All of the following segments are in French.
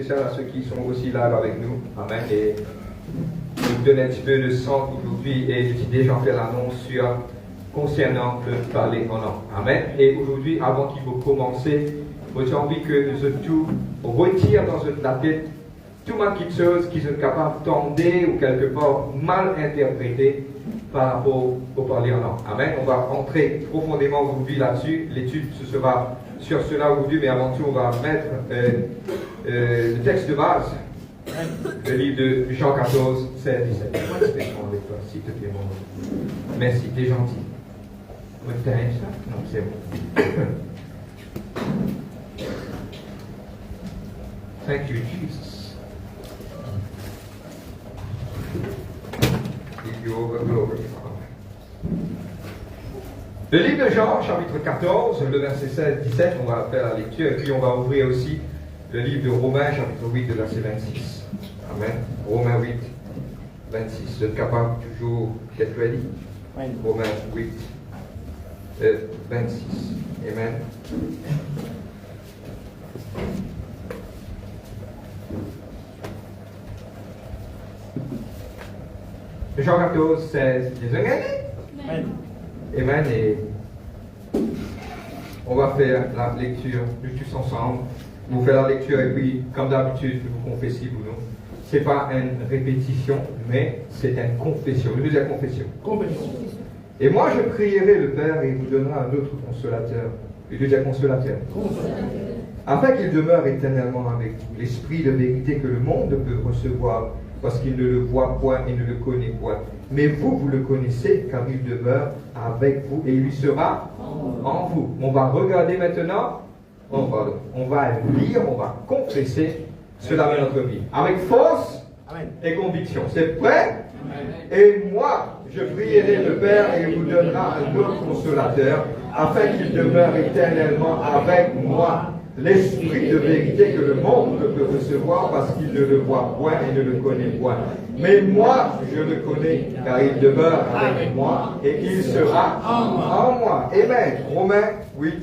spécial à ceux qui sont aussi là avec nous. Amen. Et je vous donne un petit peu de sang aujourd'hui et j'ai déjà fait l'annonce concernant le parler en langue. Amen. Et aujourd'hui, avant qu'il vous commencer, j'ai envie que nous tous retire dans la tête tout mal quelque chose qui sont capables d'entendre ou quelque part mal interpréter par rapport au parler en langue. Amen. On va entrer profondément aujourd'hui là-dessus. L'étude ce sera sur cela aujourd'hui, mais avant tout, on va mettre le texte de base, le livre de Jean 14, 16, 17. Moi, je vais prendre avec toi, s'il te plaît, mon. Merci, t'es gentil. Ça? Non, c'est bon. Thank you, Jesus. Give you all the glory. Le livre de Jean, chapitre 14, le verset 16-17, on va faire la lecture, et puis on va ouvrir aussi le livre de Romains, chapitre 8, le verset 26. Amen. Romains 8, 26. Vous êtes capable toujours d'être ready? Oui. Romains 8, 26. Amen. Jean 14, 16, 17. Amen. Amen. Et on va faire la lecture tous ensemble. Vous faites la lecture et puis, comme d'habitude, vous confessez ou non. Ce n'est pas une répétition, mais c'est une confession. Une deuxième confession. Confession. Et moi, je prierai le Père et il vous donnera un autre consolateur. Le deuxième consolateur. Afin qu'il demeure éternellement avec vous. L'esprit de vérité que le monde peut recevoir parce qu'il ne le voit point et ne le connaît point. Mais vous, vous le connaissez car il demeure avec vous et il lui sera en vous. On va regarder maintenant, on va lire, on va confesser cela dans notre vie. Avec force et conviction. C'est prêt? Et moi, je prierai le Père et il vous donnera un autre consolateur afin qu'il demeure éternellement avec moi. L'esprit de vérité que le monde ne peut recevoir parce qu'il ne le voit point et ne le connaît point. Mais moi, je le connais car il demeure avec moi et il sera en moi. Amen. Romains 8.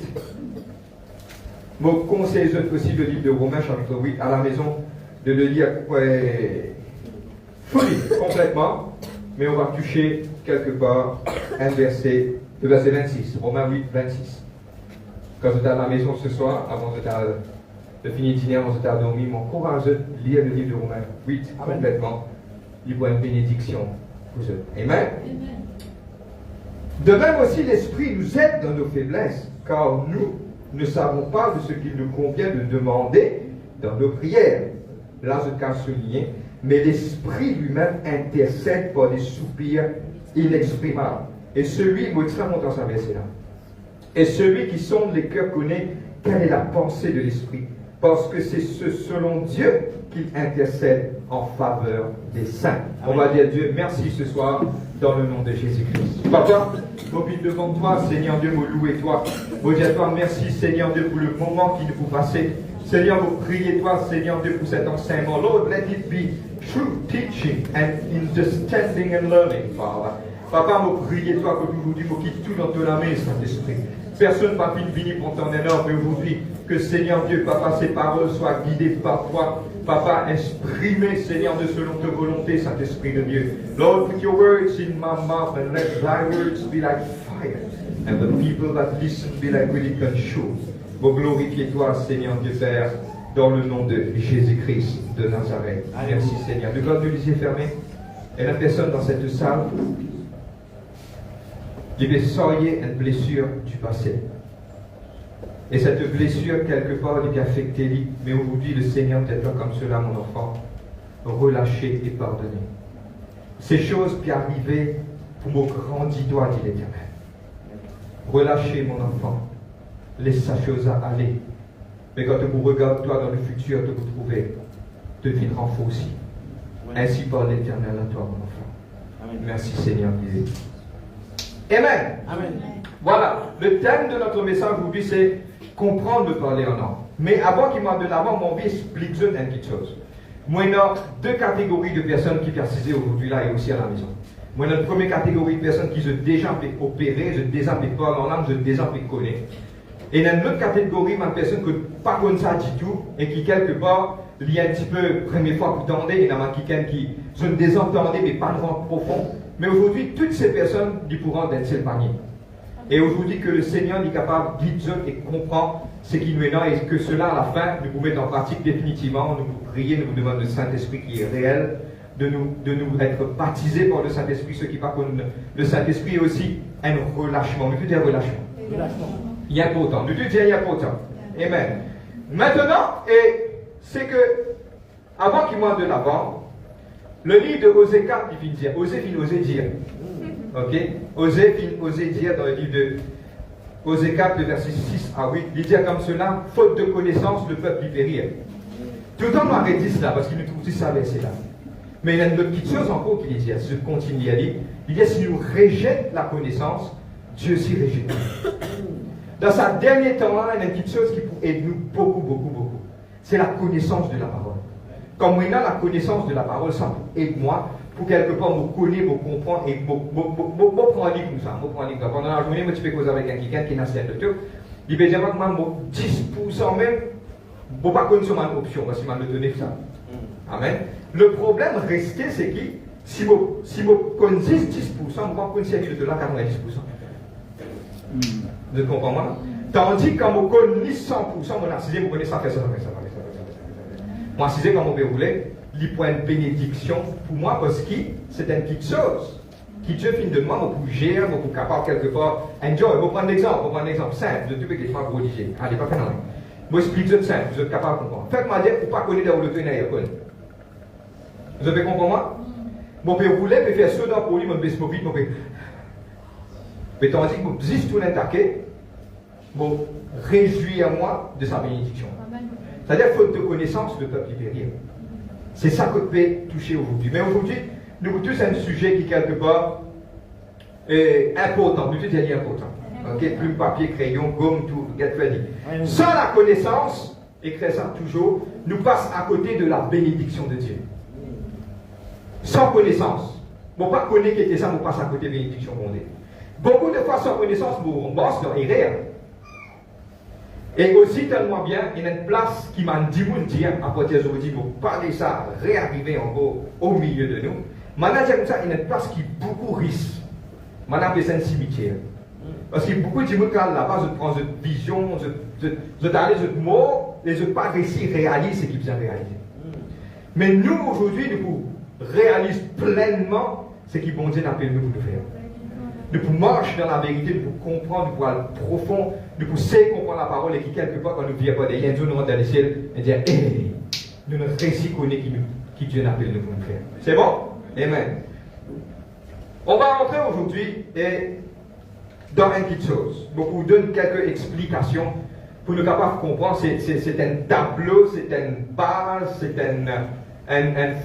Je vous conseille aussi le livre de Romains chapitre 8 à la maison de le lire complètement. Mais on va toucher quelque part un verset, le verset 26. Romains 8, 26. Quand vous êtes à la maison ce soir, avant de finir le dîner, avant de dormir, m'encourage de lire le livre de Romains 8 complètement. Il voit une bénédiction pour eux. Amen. De même aussi, l'Esprit nous aide dans nos faiblesses, car nous ne savons pas de ce qu'il nous convient de demander dans nos prières. Là, je tiens à souligner, mais l'Esprit lui-même intercède par des soupirs inexprimables. Et celui, moi, très longtemps ça verset là. Et celui qui sonde les cœurs connaît quelle est la pensée de l'Esprit, parce que c'est selon Dieu qu'il intercède en faveur des saints. On va dire Dieu merci ce soir dans le nom de Jésus-Christ. Papa, mobile devant toi, Seigneur Dieu, vous louez toi. Vous dites toi merci Seigneur Dieu pour le moment qui nous passez. Seigneur, vous priez toi, Seigneur Dieu, pour cet enseignement. Lord, let it be true teaching and understanding and learning, Father. Papa, vous priez toi que aujourd'hui, vous quittez tout dans ton main, Saint-Esprit. Personne n'a pu venir pour ton honneur, mais aujourd'hui, que Seigneur Dieu, Papa, ces paroles soient guidées par toi. Papa, exprimez, Seigneur, de selon ta volonté, Saint-Esprit de Dieu. Lord, put your words in my mouth and let thy words be like fire. And the people that listen be like really consumed. Vous glorifiez toi, Seigneur Dieu Père, dans le nom de Jésus-Christ de Nazareth. Merci, Seigneur. De God, les yeux fermés. Et la personne dans cette salle, il y avait une blessure du passé. Et cette blessure, quelque part, elle est affectée. Mais aujourd'hui, le Seigneur t'aide comme cela, mon enfant. Relâcher et pardonner. Ces choses qui arrivaient pour me grandir, toi, dit l'Éternel. Relâcher, mon enfant. Laisse sa chose aller. Mais quand tu regardes, toi, dans le futur, te retrouver, deviendra faux aussi. Ainsi parle l'Éternel à toi, mon enfant. Amen. Merci, Seigneur Dieu. Amen. Amen. Voilà, le thème de notre message aujourd'hui, c'est comprendre le parler en langue. Mais avant qu'il m'en donne l'avant, mon vie explique une petite chose. Moi, il y a deux catégories de personnes qui persistent aujourd'hui là et aussi à la maison. Moi, il y a une première catégorie de personnes qui sont déjà opérées, sont déjà parlent en langue, sont déjà connaissent. Et il y a une autre catégorie de personnes qui ne pas comme ça du tout et qui, quelque part, il y a un petit peu, première fois que vous entendez, il y en a quelqu'un qui, je ne désentendais, mais pas de vent profond. Mais aujourd'hui, toutes ces personnes, ils pourront être seul panier. Et aujourd'hui, que le Seigneur est capable de guider et comprend ce qui nous est là, et que cela, à la fin, nous vous mettre en pratique définitivement. Nous vous prions, nous vous demandons le Saint-Esprit qui est réel, de nous être baptisés par le Saint-Esprit, ceux qui parlent le Saint-Esprit est aussi un relâchement. Nous disons un relâchement. Il y a important. Nous disons il y a important. Amen. Maintenant, et c'est que, avant qu'il m'en de l'avant, le livre de Osée 4, il finit dire, Osée dire. Ok? Osée dire dans le livre de Osée 4, de verset 6 à 8, il dit comme cela, faute de connaissance, le peuple y périt. Tout le temps, on arrête cela, parce qu'il nous trouve tout ça verset là. Mais il y a une autre petite chose encore qu'il dit, je continue à dire, il dit, si nous rejetons la connaissance, Dieu s'y rejette. Dans sa dernier temps, il y a une petite chose qui peut aider nous beaucoup. C'est la connaissance de la parole. Comme on a la connaissance de la parole, ça aide moi, pour quelque part me connaître, me comprendre et me prendre un livre comme ça. Pendant la journée, je fais cause avec quelqu'un qui est national de tout. Il veut dire que moi, 10% même, je ne peux pas connaître mon option, parce qu'il m'a donné ça. Amen. Le problème resté, c'est que si je connais 10%, je ne peux pas connaître ce là 90%. Vous comprenez moi? Tandis que quand je connais 100%, mon assisé, je connais ça, fait ça. Moi, assisé, quand je voulais, il prend une bénédiction pour moi parce que c'est une petite chose qui Dieu finit de moi, pour gérer, pour capable quelque part. Enjoy. Je vais prendre un exemple simple. Je ne peux pas prodiger. Allez, pas faire non. Je vais expliquer simple. Vous êtes capable de comprendre. Faites-moi dire, vous ne pas connaître où le train est. Vous avez compris moi? Mon père voulait, mais faire cela pour lui, mon baisse mon vite, mon père. Mais tandis que mon juste tout l'attaquer, me réjouir à moi de sa bénédiction. C'est-à-dire, faute de connaissance, le peuple y périt. C'est ça que peut toucher aujourd'hui. Mais aujourd'hui, nous avons tous un sujet qui, quelque part, est important. Nous tous, il est important. Ok, plume, papier, crayon, gomme, tout, get ready. Sans la connaissance, écris ça toujours, nous passe à côté de la bénédiction de Dieu. Sans connaissance. Bon, pas connaître qui était ça, on passe à côté de la bénédiction de Dieu. Beaucoup de fois, sans connaissance, on bosse dans les rêves. Et aussi, tellement bien, il y a une place qui m'a dit, à partir d'aujourd'hui, pour parler ça, réarriver encore au milieu de nous. Maintenant, comme ça, il y a une place qui est beaucoup risque. Maintenant, c'est un cimetière. Parce qu'il y a beaucoup de gens qui là-bas, je prends une vision, je donne des mots, et je ne pas réussir à réaliser ce qu'ils besoin réaliser. Mais nous, aujourd'hui, nous réalisons pleinement ce qu'ils vont dire appelle nous pour faire. Nous pouvons marcher dans la vérité, nous pouvons comprendre, nous pouvons aller profond, nous pouvons essayer de comprendre la parole et qui, quelque part, quand nous ne vient pas derrière, nous rentre dans le ciel et dire, hey, nous ne réussissons à connaître qui Dieu appelle nous pour faire. C'est bon? Amen. On va entrer aujourd'hui dans une petite chose. Donc, je vous donne quelques explications pour nous capables de comprendre. C'est un tableau, c'est une base, c'est une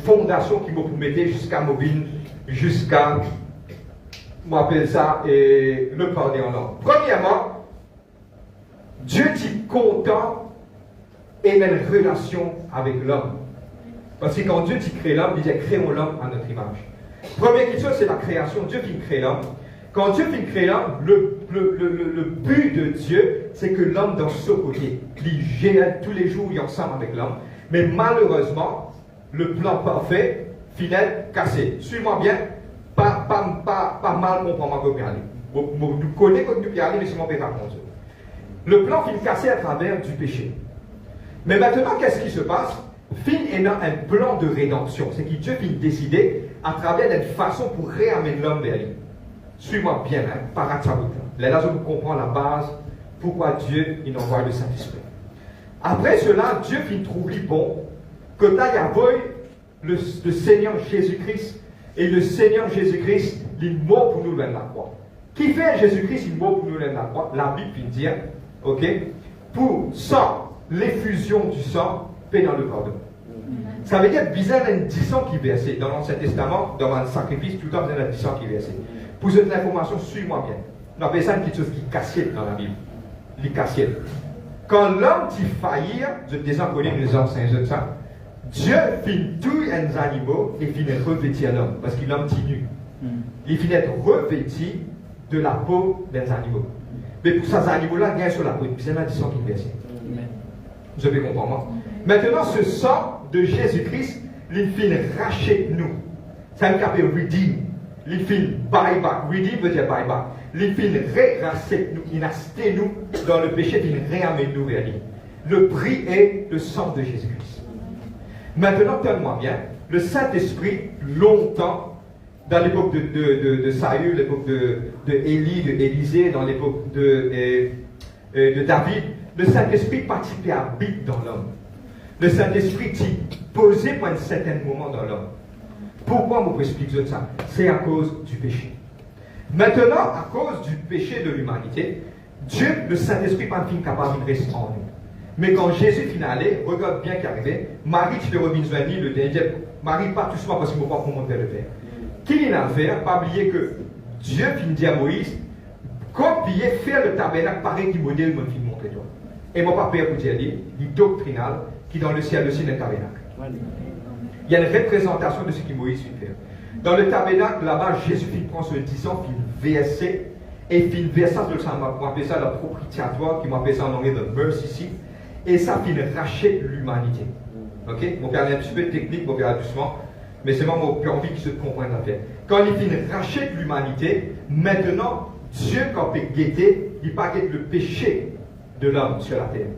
fondation qui vous mettez jusqu'à mobile, jusqu'à, on appelle ça, le parler en langue. Premièrement, Dieu est content et une relation avec l'homme. Parce que quand Dieu crée l'homme, il dit créons l'homme à notre image. Première chose, c'est la création. Dieu qui crée l'homme. Quand Dieu crée l'homme, le but de Dieu, c'est que l'homme dans ce côté, il gère tous les jours, il est ensemble avec l'homme. Mais malheureusement, le plan parfait, fidèle, cassé. Suis-moi bien, pas mal comprendre ma aller. Nous connaissons comme nous aller, mais c'est mon père contre Dieu. Le plan finit cassé à travers du péché. Mais maintenant, qu'est-ce qui se passe? Fin est dans un plan de rédemption. C'est que Dieu finit décider à travers une façon pour réamener l'homme vers lui. Suis-moi bien, hein, par Atsabout. Là, je vous comprends la base, pourquoi Dieu il envoie le Saint-Esprit. Après cela, Dieu finit trouver bon que là, il y avait le Seigneur Jésus-Christ. Et le Seigneur Jésus-Christ, il est mort pour nous dans la croix. Qui fait Jésus-Christ, il est mort pour nous dans la croix? La Bible finit dire, ok, pour sans l'effusion du sang, paix dans le pardon. Ça veut dire bizarre un 10 ans qui est versé. Dans l'Ancien Testament, dans un sacrifice, tout le temps, il y a un 10 ans qui est versé. Pour cette information, suis-moi bien. On appelle ça une petite chose qui est cassée dans la Bible. Les cassettes. Quand l'homme t'y faillit, je déjà connais les anciens de ça, Dieu finit tous les animaux et finit revêtir l'homme. Parce que l'homme t'y nu. Il finit revêti de la peau des animaux. Mais pour ces animaux-là, il y a sur la peau. C'est un 10 ans qui est versé. Je vais comprendre. Maintenant, ce sang de Jésus-Christ, il fin rachète nous. Ça nous appelle redeem. Il fin buy back. Redeem veut dire buy back. Il fin racette nous, il acheté nous dans le péché, il réamène nous vers lui. Le prix est le sang de Jésus-Christ. Maintenant, tenez-moi bien, le Saint-Esprit, longtemps, dans l'époque de Saül, l'époque de Élie, de Élisée, dans l'époque de David, le Saint-Esprit participait à habiter dans l'homme. Le Saint-Esprit est posé pour un certain moment dans l'homme. Pourquoi je vous explique ça? C'est à cause du péché. Maintenant, à cause du péché de l'humanité, Dieu, le Saint-Esprit, n'est pas capable de rester en nous. Mais quand Jésus finit allé, regarde bien qu'arrivé, Marie, tu te reviens vers lui, le dernier, Marie, pas tout souvent parce qu'il ne faut pas qu'on monte vers le Père. Qu'il a fait, pas oublier que Dieu finit dire à Moïse, copier, faire le tabernacle pareil qui modèle, mon film montrer toi. Et mon papa pour dire, il est doctrinal, qui dans le ciel aussi est un tabernacle. Il y a une représentation de ce que Moïse fait faire. Dans le tabernacle, là-bas, Jésus prend ce 10 ans, il verset, et il verset, on appelle ça la propitiatoire, qui m'appelle ça en anglais the mercy seat, et ça, il rachète l'humanité. Ok? Mon père est un petit peu technique, mon père doucement, mais c'est vraiment mon père envie qu'il se comprenne la fait. Quand il rachète l'humanité, maintenant, Dieu, quand il guetter, il ne pas guette le péché de l'homme sur la terre.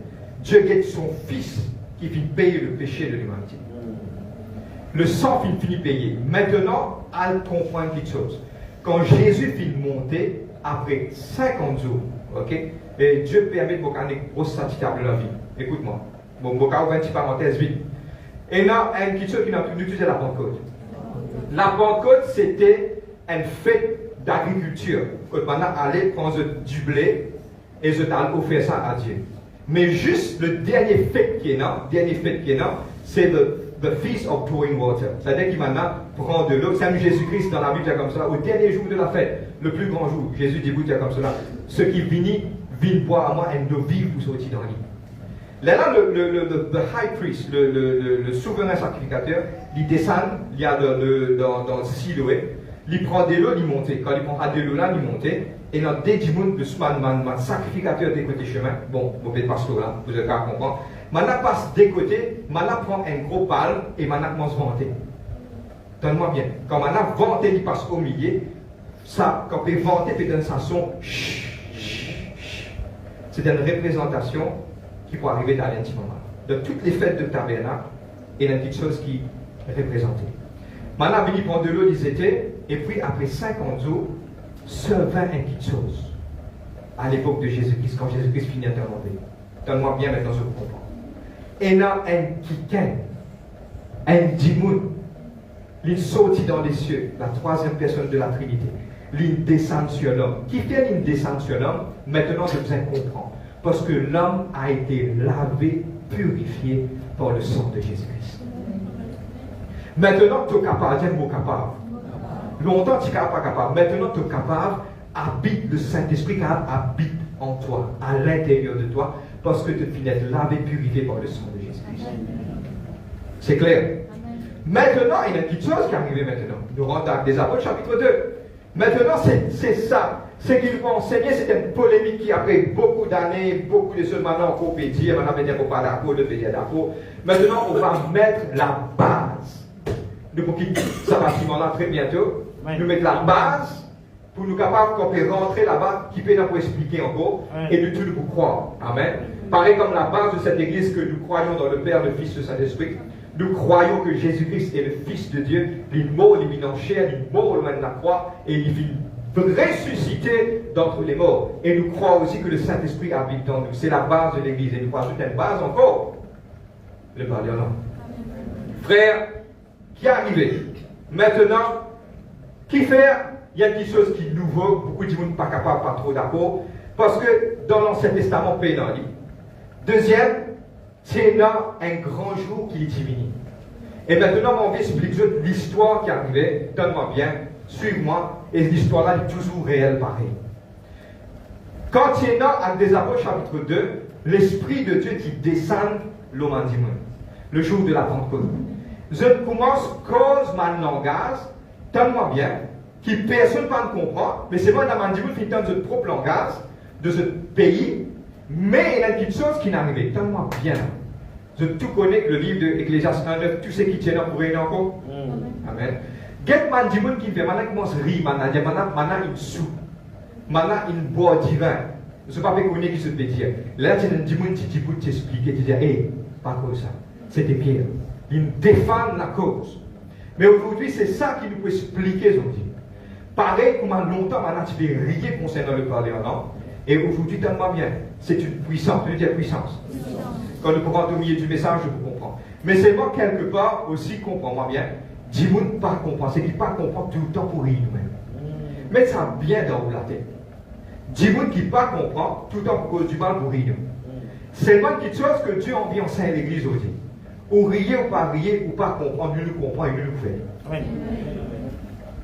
Dieu guette son Fils qui finit payer le péché de l'humanité. Le sang finit payer. Maintenant, à comprendre quelque chose. Quand Jésus finit monter, après 50 jours, ok, et Dieu permet de vous gagner une grosse satisfaction de la vie. Écoute-moi. Bon, je vais ouvrir une petite parenthèse vite. Et là, il y a quelque chose qui n'a plus utilisé la Pentecôte. La Pentecôte, c'était une fête d'agriculture. Quand on allait prendre du blé et je t'allais offrir ça à Dieu. Mais juste le dernier fête qui est là, c'est the Feast of Pouring Water. C'est-à-dire qu'il maintenant prend de l'eau. C'est Jésus-Christ dans la Bible, comme cela. Au dernier jour de la fête, le plus grand jour, Jésus dit, vous comme cela. Ceux qui viennent boire à moi et nous vivent pour sortir dans l'île. Là, le high priest, le souverain sacrificateur, il descend, il y a dans le Siloé, il prend de l'eau, il monte. Quand il prend de l'eau là, il monte. Et dans des jours de ce sacrificateur des côtés chemin, bon, vous pouvez passer là, vous allez comprendre. Maintenant, passe des côtés, maintenant prend un gros pal et maintenant commence à vanter. Donne-moi bien. Quand maintenant vanter, il passe au milieu, ça, quand il vanter, il donne sa son. C'est une représentation qui peut arriver dans l'intime moment. De toutes les fêtes de tabernacle, il y a une petite chose qui est représentée. Maintenant, il prend de l'eau, ils étaient, et puis après 50 jours, se vint une petite chose. À l'époque de Jésus-Christ, quand Jésus-Christ finit d'interrompre. Donne-moi bien maintenant, je comprends. Et là, un kikin, un dimoun, il sortit dans les cieux, la troisième personne de la Trinité. Il descend sur l'homme. Qui fait il descend sur l'homme? Maintenant, je vous comprends. Parce que l'homme a été lavé, purifié par le sang de Jésus-Christ. Maintenant, tu es capable, dis-moi capable. Longtemps, tu n'es pas capable. Maintenant, tu es capable, habite le Saint-Esprit, car habite en toi, à l'intérieur de toi, parce que tu finis d'être lavé, purifié par le sang de Jésus-Christ. C'est clair? Maintenant, il y a une petite chose qui est arrivée maintenant. Nous rentrons dans des Apôtres, chapitre 2. Maintenant, c'est ça. Ce qu'il va enseigner, c'est une polémique qui, après beaucoup d'années, beaucoup de choses, maintenant, on peut dire, maintenant, on ne pas d'accord, de payer d'accord. Maintenant, on va mettre la base. Nous pour quitter ce bâtiment-là très bientôt. Oui. Nous mettre la base pour nous capables, quand on peut rentrer là-bas, qui peut nous expliquer encore, oui. Et de tout nous croire. Amen. Pareil comme la base de cette église que nous croyons dans le Père, le Fils, le Saint-Esprit. Nous croyons que Jésus-Christ est le Fils de Dieu, il est mort, il est mis en chair, il est mort le moment de la croix, et il vit ressuscité d'entre les morts. Et nous croyons aussi que le Saint-Esprit habite en nous. C'est la base de l'église. Et nous croyons une base encore. Le parlement. Frère, qui est arrivé? Maintenant, qui fait? Il y a une petite chose qui est nouveau. Beaucoup de gens ne sont pas capables, pas trop d'accord. Parce que dans l'Ancien Testament, paix dans lui. Deuxième, c'est là un grand jour qui est divini. Et maintenant, on va expliquer l'histoire qui est arrivée. Donne-moi bien, suis-moi. Et l'histoire-là est toujours réelle, pareil. Quand il y a dans des Apôtres, chapitre 2, l'Esprit de Dieu qui descend l'homme le jour de la Pentecôte. Je commence cause mon langage, donne-moi bien, qui personne ne peut comprendre, mais c'est moi dans mon dimanche qui donne notre propre langage de ce pays, mais il y a une petite chose qui n'est arrivée. Donne-moi bien. Je tout connais le livre de Ecclésiaste 1:9, tout ce qui tient pour rien encore. Amen. Get man dit qui fait maintenant commence à rire, maintenant une soupe, maintenant une bois divin. Je ne sais pas qui se peut dire. Là, tu as un démon qui dit pour t'expliquer, tu dis, hé, pas comme ça. C'était Pierre. Il défend la cause. Mais aujourd'hui, c'est ça qui nous peut expliquer, aujourd'hui. Pareil, comme longtemps, maintenant, tu fais rire concernant le parler en langue. Et aujourd'hui, tellement bien. C'est une puissance. Tu veux dire puissance. Quand nous pouvons au milieu du message, je vous comprends. Mais c'est moi, quelque part, aussi, comprends-moi bien. Dis-moi pas comprendre. C'est qu'il ne pas comprendre tout le temps pour rire nous-mêmes. Mets ça bien dans la tête. Dis-moi qui ne pas comprendre tout le temps pour cause du mal pour rire nous. C'est moi qui chose que Dieu a envie en sein à l'église aujourd'hui. Ou riez ou pas riez, ou pas comprendre, nous nous comprend et nous nous fait. Amen.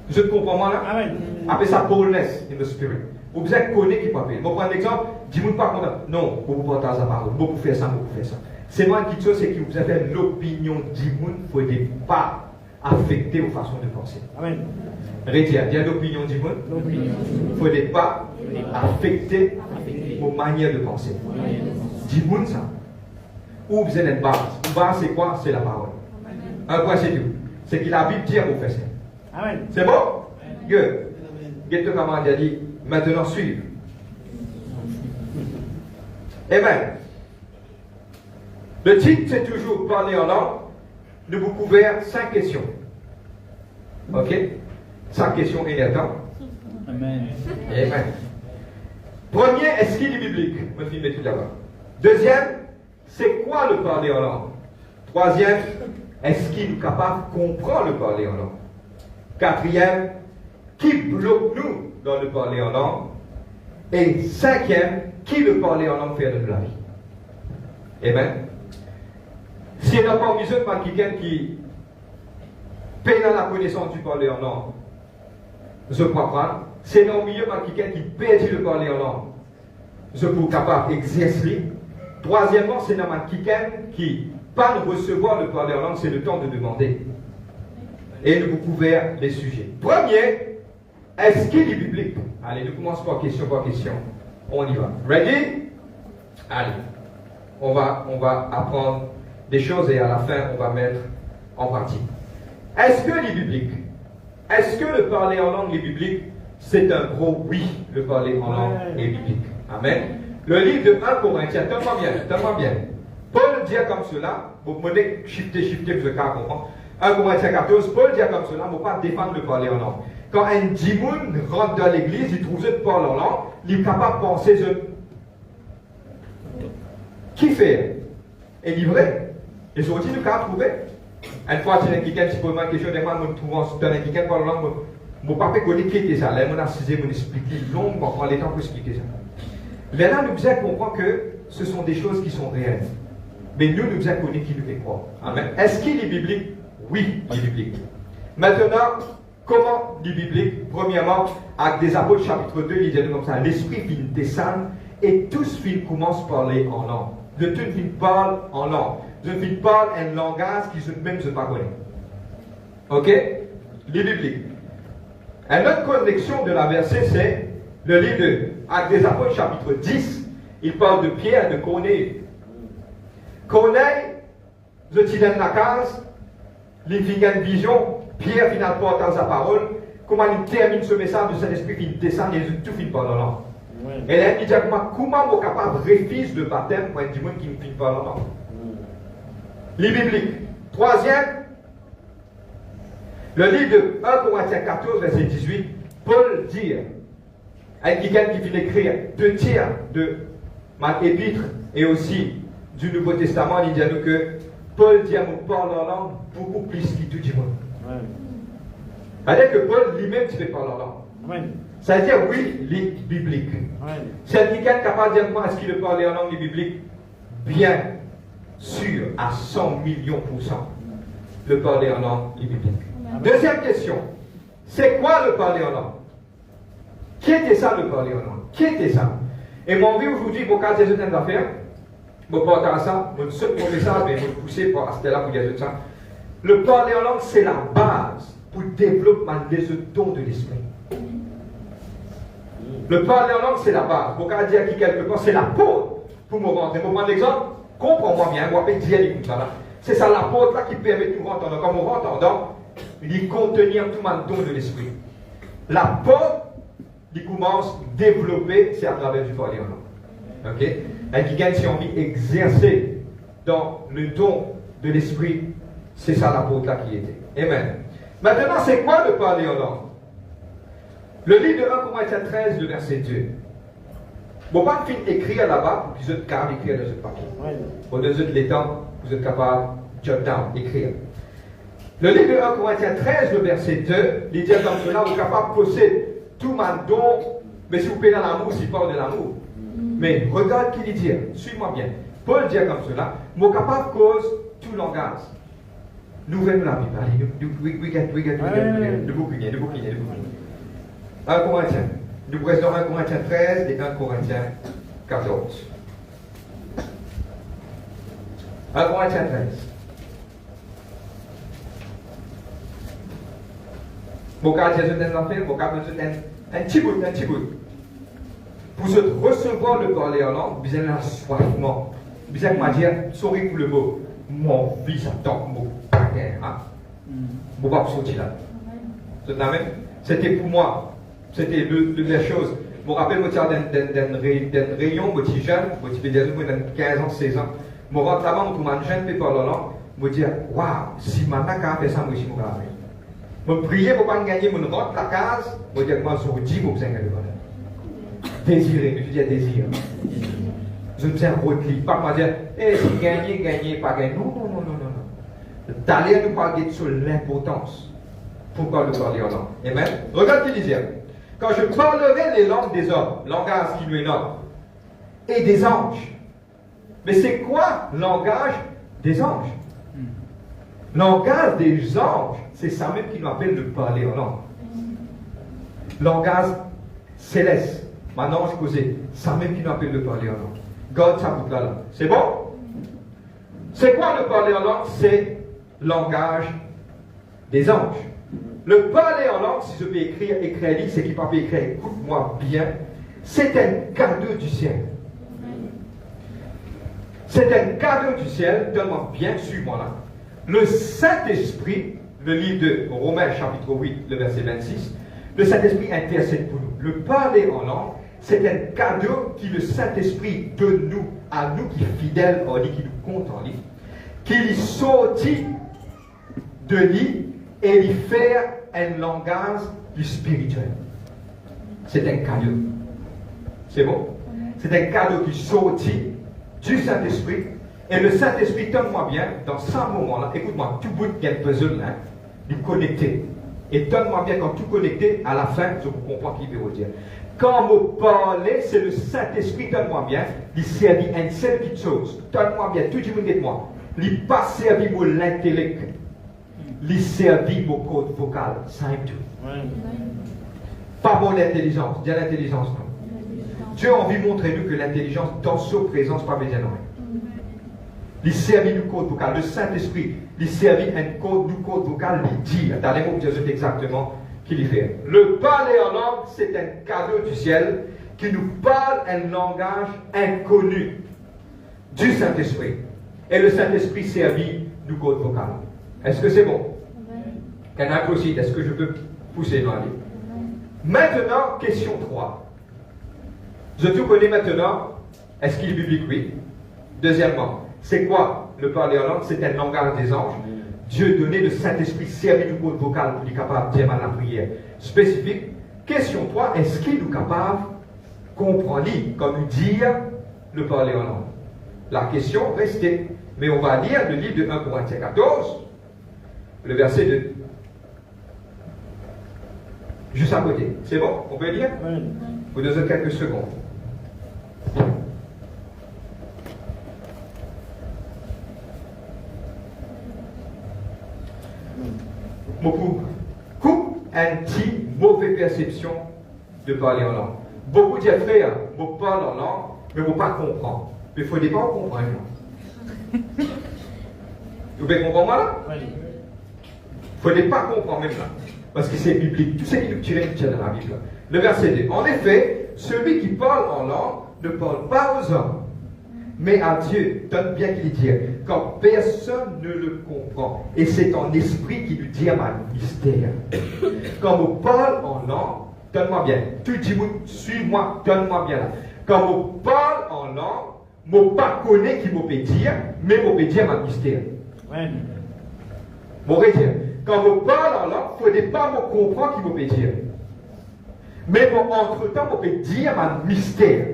Je te comprends moi là? Amen. Appelez ça boldness in the spirit. Vous avez connaître qui peut appeler. Je vais prendre un exemple, dis-moi pas comprendre. Non, vous pouvez partager la parole, vous pouvez faire ça, vous pouvez faire ça. C'est moi qui chose, c'est que vous avez l'opinion dis-moi, il ne faut pas affecter vos façons de penser. Amen. Rédia, il y a l'opinion dis-moi. Il ne faut pas affecter vos manières de penser. Dis-moi ça. Où vous avez une base. Une base, c'est quoi? C'est la parole. Un point, c'est tout. C'est que la Bible dit à vous faire ça. Amen. C'est bon? Good. Get-toi comment il a dit, maintenant suivre. Amen. Le titre, c'est toujours parler en langue. Nous vous couvrons 5 questions. Ok? 5 questions inertantes. Amen. Amen. Premier, est-ce qu'il est biblique? Je vais filmer tout là-bas. Deuxième, c'est quoi le parler en langue? Troisième, est-ce qu'il est capable de comprendre le parler en langue? Quatrième, qui bloque nous dans le parler en langue? Et cinquième, qui le parler en langue fait de la vie? Amen. S'il n'y a pas besoin de quelqu'un qui paye dans la connaissance du parler en langue, je crois pas. C'est dans le milieu de quelqu'un qui perd le parler en langue, je peux capable d'exercer. Troisièmement, c'est dans quelqu'un qui, pas de recevoir le parler en langue, c'est le temps de demander. Et nous vous couvrons les sujets. Premier, est-ce qu'il est biblique? Allez, nous commençons par question par question. On y va. Ready? Allez. On va apprendre des choses et à la fin, on va mettre en pratique. Est-ce que est biblique? Est-ce que le parler en langue est biblique? C'est un gros oui, le parler en langue est biblique. Amen. Le livre de 1 Corinthiens, tellement bien. Paul dit comme cela, vous pouvez shifter, vous allez comprendre. 1 Corinthiens 14, Paul dit comme cela, vous ne pouvez pas défendre le parler en langue. Quand un dimoun rentre dans l'église, il trouve le parler en langue, il est capable de penser, qui fait? Et livré. Et je vous dis, nous avons trouvé. Une fois, tu as quelqu'un qui pose une question, nous trouvons quelqu'un qui parle en langue, je ne sais pas qui était ça. Là, je vais vous expliquer longuement, prendre le temps pour expliquer ça. Là, nous devons comprendre que ce sont des choses qui sont réelles. Mais nous devons connaître qui nous fait croire. Amen. Est-ce qu'il est biblique? Oui, il est biblique. Maintenant, comment il est biblique? Premièrement, avec des Apôtres chapitre 2, il dit comme ça, l'esprit vient descendre et tous commencent à parler en langue. De tout film parle en langue. Je ne parle un langage qui même je ne pas connais. Ok? Il est biblique. Une autre connexion de la verset, c'est le livre de Actes des Apôtres, chapitre 10. Il parle de Pierre et de Corneille. Corneille, je te donne la case, il fait une vision, Pierre finit porte dans sa parole, comment il termine ce message de cet esprit qui descend et tout finit par la langue. Et là, il dit comment on est capable de refuser le baptême pour un démon qui ne finit pas la langue. Les bibliques. Troisième, le livre de 1 Corinthiens 14, verset 18, Paul dit, avec quelqu'un qui vient d'écrire 2 tiers de ma épître et aussi du Nouveau Testament, il dit à nous que Paul dit à nous parler en langue beaucoup plus que tout le monde. C'est-à-dire que Paul lui-même tu peux parler en langue. Ça veut dire oui, il est biblique. C'est quelqu'un capable de dire moi est-ce qu'il veut parler en langue biblique? Bien sûr, à 100 millions %. Le parler en langue est biblique. Deuxième question, c'est quoi le parler en langue? Qui était ça le parler en langue? Qui était ça? Et mon vie aujourd'hui, pour cas des autres affaires, je partage ça, je ne sais pas ça, mais je vais pousser pour rester là pour dire ça. Le parler en langue, c'est la base pour le développement des dons de l'esprit. Le parler en langue, c'est la base. Pour cas dire qui quelque part, c'est la peau pour me rentrer. Pour prendre l'exemple, Comprends-moi bien, moi, je dire comme ça là. C'est ça l'apôtre là qui permet de nous entendre. Comme on va entendre, il contenir tout le don de l'esprit. L'apôtre, il commence à développer, c'est à travers du parler en langue. Ok? Et qui gagne si envie d'exercer dans le don de l'esprit, c'est ça l'apôtre là qui était. Amen. Maintenant, c'est quoi le parler en langue? Le livre de 1 Corinthiens 13, le verset 2. Bon, pas de fin écrire là-bas, vous êtes capable d'écrire dans ce papier. Pour deux autres les temps, vous êtes capable de jot down, écrire. Le livre de 1 Corinthiens 13, le verset 2, il dit comme cela, vous êtes capable de posséder tout ma don, mais si vous plaît dans l'amour, s'il parle de l'amour. Mais regarde qu'il dit, suis-moi bien. Paul dit comme cela, vous êtes capable de cause tout langage. Nous venons la Bible, allez, nous bouquiner. 1 Corinthiens. Nous présentons 1 Corinthiens 13 et 1 Corinthiens 14. 1 Corinthiens 13. Mon cas, Jésus n'a pas fait, mon cas, un petit bout. Pour se recevoir le parler en langue, vous avez un soifement. Vous avez m'a dire, sorry pour le mot, mon fils attend mon paquet. Vous ne pouvez pas sortir là. C'était pour moi. C'était la chose. Je me rappelle, moi, d'un rayon, moi, petit jeune, moi, petit pédéral, moi, dans 15 ans, 16 ans. Je rentre là-bas, moi, je jeune, par la langue, je me dis, waouh, si maintenant, quand fait ça, moi, je suis mon gars. Je priais pour ne pas gagner, je rentre la case, je me dis, moi, je dis, vous avez gagné. Désirer, je dis désir. Je me sens rotli, pas moi dire, si gagner, pas gagner. Non. D'aller nous parler sur l'importance. Pourquoi le parler en langue? Amen. Regarde ce qu'il disait. Quand je parlerai les langues des hommes, langage qui nous est noble, et des anges. Mais c'est quoi langage des anges? Langage des anges, c'est ça même qui nous appelle le parler en langue. Langage céleste. Maintenant, je causais. Ça même qui nous appelle le parler en langue. God, ça boucle la langue. C'est bon? C'est quoi le parler en langue? C'est langage des anges. Le parler en langue, si je peux écrire, c'est qu'il peut écrire, écoute-moi bien, c'est un cadeau du ciel. C'est un cadeau du ciel, donne-moi bien, suis-moi là. Le Saint-Esprit, le livre de Romains chapitre 8, le verset 26, le Saint-Esprit intercède pour nous. Le parler en langue, c'est un cadeau qui le Saint-Esprit donne nous, à nous qui est fidèles en lui, qui nous compte en lui, qu'il sortit de lui et lui faire un langage du spirituel. C'est un cadeau. C'est bon? C'est un cadeau qui sortit du Saint-Esprit. Et le Saint-Esprit, donne-moi bien, dans ce moment-là, écoute-moi, tout bout qu'il y a besoin là, de connecter. Et donne-moi bien, quand tout connecté, à la fin, je comprends qui veut dire. Quand vous parlez, c'est le Saint-Esprit, donne-moi bien, il servit une seule petite chose. Donne-moi bien, tout le monde dit moi. Il n'a pas servi pour l'intellect. Il servit mon code vocal. Simple tout. Pas mon intelligence. Dis l'intelligence, non. Dieu a envie de montrer nous que l'intelligence, dans sa présence, pas besoin de rien. Il servit le code vocal. Le Saint-Esprit, il servit un code, du code vocal, il dit. Dans les mots de Jésus, exactement qu'il y fait. Le parler en langue, c'est un cadeau du ciel qui nous parle un langage inconnu du Saint-Esprit. Et le Saint-Esprit servit du code vocal. Est-ce que c'est bon? Can I proceed? Est-ce que je peux pousser dans la vie? Maintenant, question 3. Je tout connais maintenant. Est-ce qu'il est biblique? Oui. Deuxièmement, c'est quoi le parler en langue? C'est un langage des anges. Dieu donnait le Saint-Esprit servi du code vocal pour être capable de dire la prière spécifique. Question 3, est-ce qu'il est capable de comprendre, comme dire le parler en langue? La question restait. Mais on va lire le livre de 1 Corinthiens 14, le verset 2. Juste à côté. C'est bon? On peut lire? Oui. Vous donnez quelques secondes. Beaucoup coupe un petit mauvaise perception de parler en langue. Beaucoup de frères, vous parlent en langue, mais vous ne pas comprendre. Mais il ne faut pas comprendre. Vous pouvez comprendre là? Oui. Il ne faut pas comprendre même là. Parce que c'est biblique. Tout ce qui nous tire dans la Bible. Le verset 2. En effet, celui qui parle en langue ne parle pas aux hommes, mais à Dieu, donne bien qu'il dit, quand personne ne le comprend, et c'est ton esprit qui lui dit un mystère. Quand on parle en langue, donne-moi bien. Tu dis, suis-moi, donne-moi bien là. Quand on parle en langue, je ne pas connais qui me peut dire, mais je peux dire un mystère. Ouais. Quand on parle en langue, il ne faut pas me comprendre qui me peut dire. Mais entre-temps, je peux dire un mystère.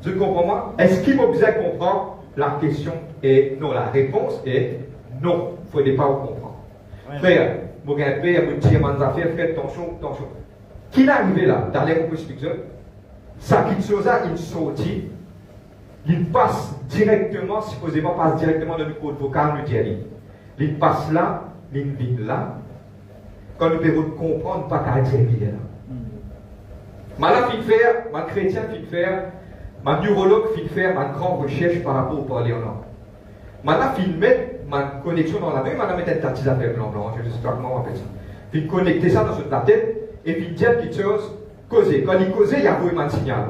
Tu comprends moi? Est-ce qu'il m'a besoin de comprendre? La question est non. La réponse est non. Il ne faut pas comprendre. Ouais. Frère, mon père me dit mes affaires, frère, attention. Qui est arrivé là? Dans les explications, ça qui chose là, il sortit, il passe directement, supposément passe directement dans le code vocal, nous dit. Il passe là, il vient là. Quand nous pouvons comprendre, pas qu'à dire là. Malade fit faire, ma chrétien fit faire, ma neurologue fit faire ma grande recherche par rapport au parler en langue. Maintenant, il met ma connexion dans la tête, maintenant, mettre une petite affaire blanc, je sais pas comment on appelle ça. Il connecter ça dans la tête et il dit quelque chose, causer. Quand il causait, il y a vraiment un signal.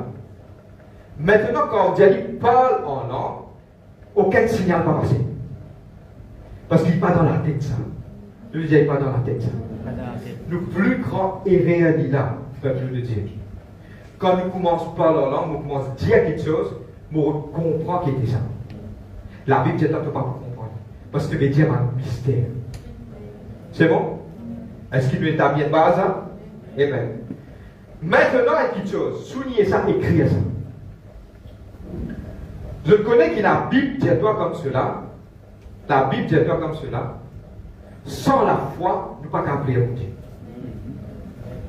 Maintenant, quand on dit qu'il parle en langue, aucun signal ne va passer. Parce qu'il n'est pas dans la tête, ça. Je veux dire, il n'est pas dans la tête, ça. Le plus grand éveil est là, peuple de Dieu. Quand nous commençons à parler en langue, nous commençons à dire quelque chose, nous comprenons qu'il était ça. La Bible dit que tu ne peux pas comprendre. Parce que tu veux dire un mystère. C'est bon? Est-ce qu'il nous établit une base? Amen. Maintenant, il y a quelque chose. Soulignez ça, écrivez ça. Je connais que la Bible dit toi comme cela. La Bible dit toi comme cela. Sans la foi, nous ne pouvons pas appeler mon Dieu.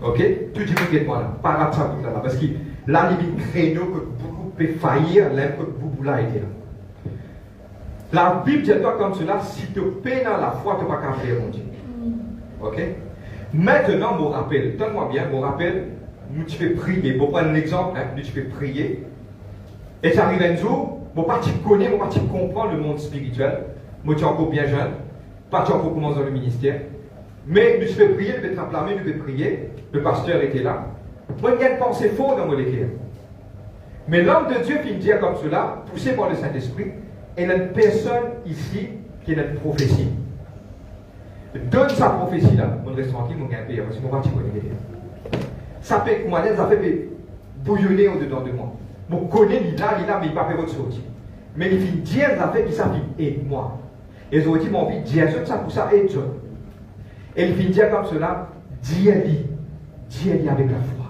Ok? Tu dis moi là. Pas ça tout là. Parce que là, il y a des créneaux que beaucoup peuvent faillir, là que beaucoup là était là. La Bible dit toi comme cela. Si tu paies dans la foi, tu ne peux pas appeler mon Dieu. Ok? Maintenant, mon rappel. Donne-moi bien, mon rappel. Nous tu fais prier. Pour prendre l'exemple, nous tu fais prier. Et ça arrive un jour, mon parti connaît, mon parti comprend le monde spirituel. Moi, tu es encore bien jeune. Pas tu encore commencé dans le ministère. Mais nous fais prier, nous fais trembler, nous fais prier. Le pasteur était là. Moi, il y a une pensée fausse dans mon écrire. Mais l'homme de Dieu qui me dit comme cela, poussé par le Saint-Esprit, il y a une personne ici qui a une prophétie. Donne sa prophétie là. Mon reste tranquille, mon gain parce que mon parti connaît. Ça fait, moi, ça fait bouillonner au-dedans de moi. Je connais l'île, mais il ne va pas faire autre chose. Mais il fait dire ça fait qu'il s'appelle aide-moi. Et ils ont dit, mon envie de dire ça pour ça, aide-toi. Et il fait dire comme cela, dis-lui avec la foi.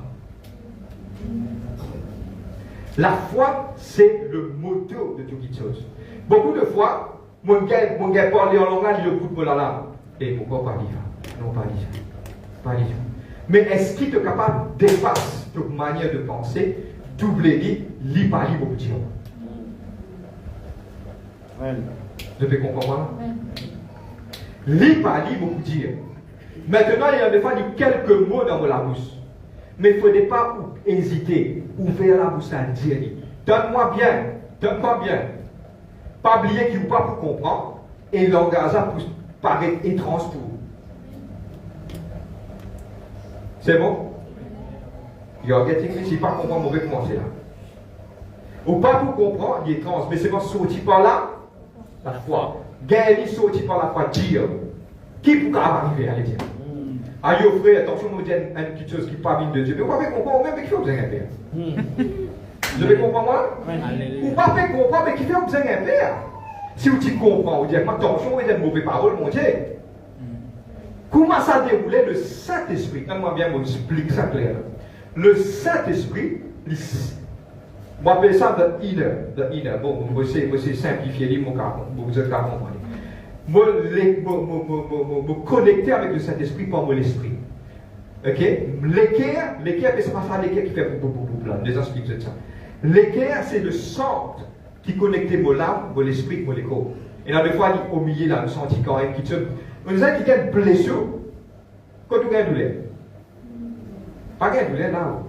La foi, c'est le moteur de toute chose. Beaucoup de fois, mon gars parle en langage, il le coupe pour la lame. Et pourquoi pas dire? Non, pas dire. Mais est-ce qu'il est capable de dépasser toute manière de penser, doubler, lit par lit, beaucoup de gens? Je peux comprendre? Lit par lit, beaucoup de dire. Maintenant, il y a des fois quelques mots dans la bouche. Mais il ne faut pas hésiter, ouvrir la bouche à dire. Donne-moi bien. Pas oublier qu'il ne faut pas pour comprendre et l'engagement pour paraître étrange pour vous. C'est bon? Il y a quelqu'un qui ne pas comprendre, mauvais commencer là. Ou pas pour comprendre, il est étrange, mais c'est pas sorti par là, la foi. Gagner sorti par la foi, dire. Qui peut arriver à le dire? Aïe, frère, attention, nous disons une petite chose qui n'est pas de Dieu. Mais vous pouvez comprendre, même qui fait besoin d'un père. Vous devez comprendre moi? Vous pouvez comprendre, mais qui fait besoin d'un père. Si vous comprenez, vous dites, attention, vous avez une mauvaise parole, mon Dieu. Comment ça déroulait le Saint-Esprit? Donne-moi bien, je explique ça clair. Le Saint-Esprit, on appelle ça the inner. Bon, c'est simplifié, vous êtes capable de comprendre. Me connecter avec le Saint-Esprit par mon esprit. Ok? L'équerre, c'est pas ça l'équerre qui fait là. Les explique ça. L'équerre, c'est le centre qui connecte mon âme, mon esprit, mon écho. Et là, des fois, au milieu, là, le senti quand même qui se. On a qui a une blessure. Quand tu as une douleur. Pas une douleur là.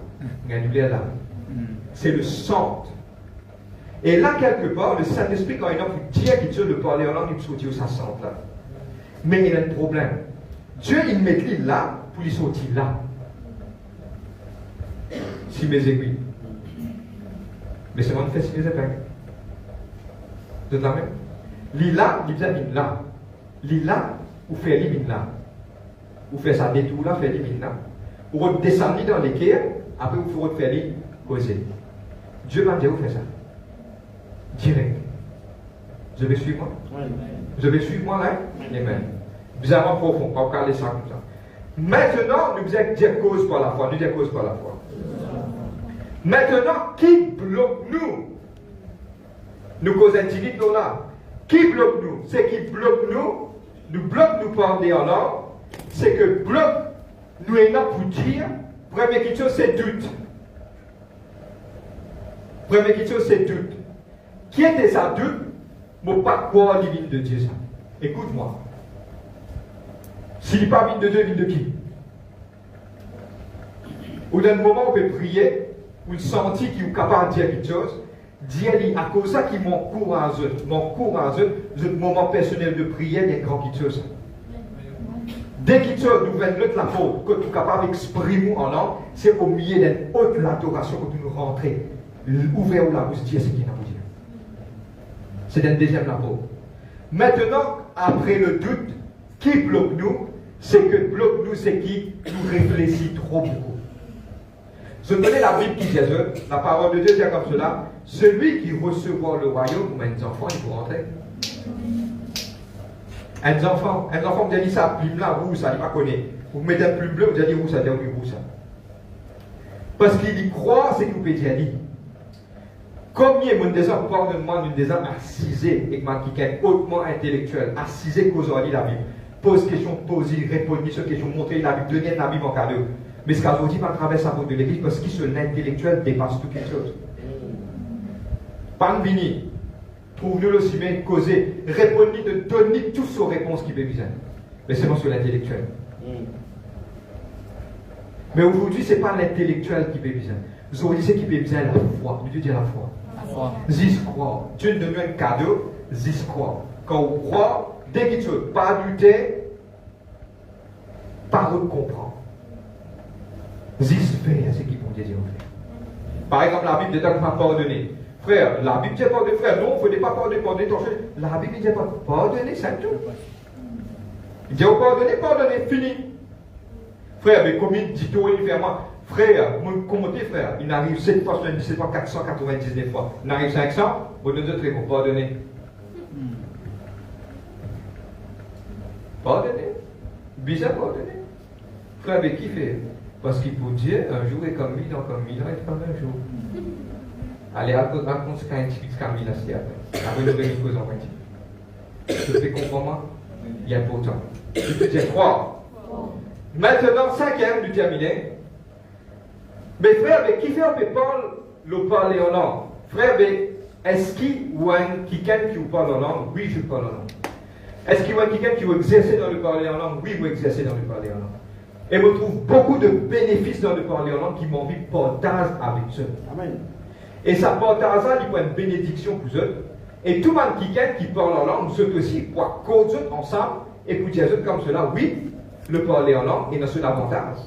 Une douleur là. C'est le centre. Et là, quelque part, le Saint-Esprit, quand il a dit qu'il Dieu de parler en langue, il sortit au centre là. Mais il y a un problème. Dieu, il met lui là pour lui sortir là. Si mes aiguilles. Mais c'est moi qui fais mes épingles. De la même. Lila, il vient là. Lila, ou fait limite là. Ou fait ça détour là, fait limite là. Ou redescendre dans l'équerre, après vous faut faire les causer. Dieu va dire, vous faites ça. Direct. Je vais suivre moi. Je vais suivre moi là. Amen. Bizarrement profond, pas caler ça comme ça. Maintenant, nous disons dire cause par la foi. Nous disons cause par la foi. Maintenant, qui bloque nous? Nous causons intimidés nous là. Qui bloque nous? C'est qui bloque nous bloque nous par des alors, c'est que bloque nous est là pour dire, première question c'est doute. Première question c'est doute. Qui était ça doute? Mon pas croire divine de Dieu ça. Écoute-moi. S'il n'est pas vite de Dieu, vite de qui? Ou dans le moment où on peut prier, où il sentit qu'il est capable de dire quelque chose, dis-lui, à cause de ça qui m'encourage, le moment personnel de prière, il y a grand quelque chose. Dès qu'il nous vient l'autre la faute, que tu es capable d'exprimer en langue, c'est au milieu d'une haute adoration que tu nous rentres. Ouvert la bouche, Dieu, c'est qui n'a pas dit. C'est une deuxième la faute. Maintenant, après le doute, qui bloque nous? C'est que bloque nous, c'est qui nous réfléchit trop beaucoup. Je connais la Bible qui dit, la parole de Dieu dit comme cela, celui qui recevra le royaume, ou un enfant, il faut rentrer. Un enfant, vous avez dit ça, plume là, vous, ça, il pas connaît. Vous mettez un plume bleu, vous avez dit où ça, dit où ça. Parce qu'il y croit, c'est que vous pouvez dire. Combien de des hommes, pardonne-moi, des hommes assisés, et qui est hautement intellectuel, assisés cause de la Bible. Pose question, poser, répondre sur question, montrer la Bible, donner la Bible en cadeau. Mais ce qu'on dit, pas travers sa de l'église, parce que l'intellectuel dépasse tout quelque chose. Panvini, trouve-nous le ciment, causer, répondre, de donner toutes ces réponses qui peut besoin. Mais c'est sur l'intellectuel. Mais aujourd'hui, ce n'est pas l'intellectuel qui peut besoin. Aujourd'hui, c'est qui peut besoin la foi. Dieu dit la foi. Zis croire. Dieu nous donne un cadeau, zis croire. Quand on croit, dès qu'il ne pas douter, pas comprendre. Zis faire ce qu'ils vont dire. Par exemple, la Bible dit qu'on ne pas pardonner. Frère, la Bible dit pas de frère. Non, il ne faut pas pardonner ton frère. La Bible dit pas pardonner, c'est tout. Il dit pardonner, fini. Frère, mais comme il dit tout uniformément, frère, comment t'es frère? Il arrive 7 fois, 77 fois, 499 fois. Il arrive 500, vous nous dites qu'on pardonner. Pardonner. Bizarre pardonner. Frère, mais qui fait? Parce qu'il peut dire, un jour est comme 1000 ans, comme 1000 ans est comme un jour. Allez, raconte ce qu'un typique comme 1000 ans, c'est après. Après, nous verrons une cause en moitié. Je fais comprendre, il y a pourtant. Je peux dire croire. Maintenant, cinquième, du terminé. Mais frère, mais qui fait un peu le parler en langue? Frère, mais est-ce qu'il y a quelqu'un qui vous parle en langue? Oui, je parle en langue. Est-ce qu'il y a quelqu'un qui veut exercer dans le parler en langue? Oui, je veux exercer dans le parler en langue. Et je trouve beaucoup de bénéfices dans le parler en langue qui m'ont envie de partager avec eux. Amen. Et ça partage, il y a une bénédiction pour eux. Et tout le monde qui parle en langue, ceux aussi, pour causer ensemble et pour dire comme cela, oui, le parler en langue, il a ce avantage.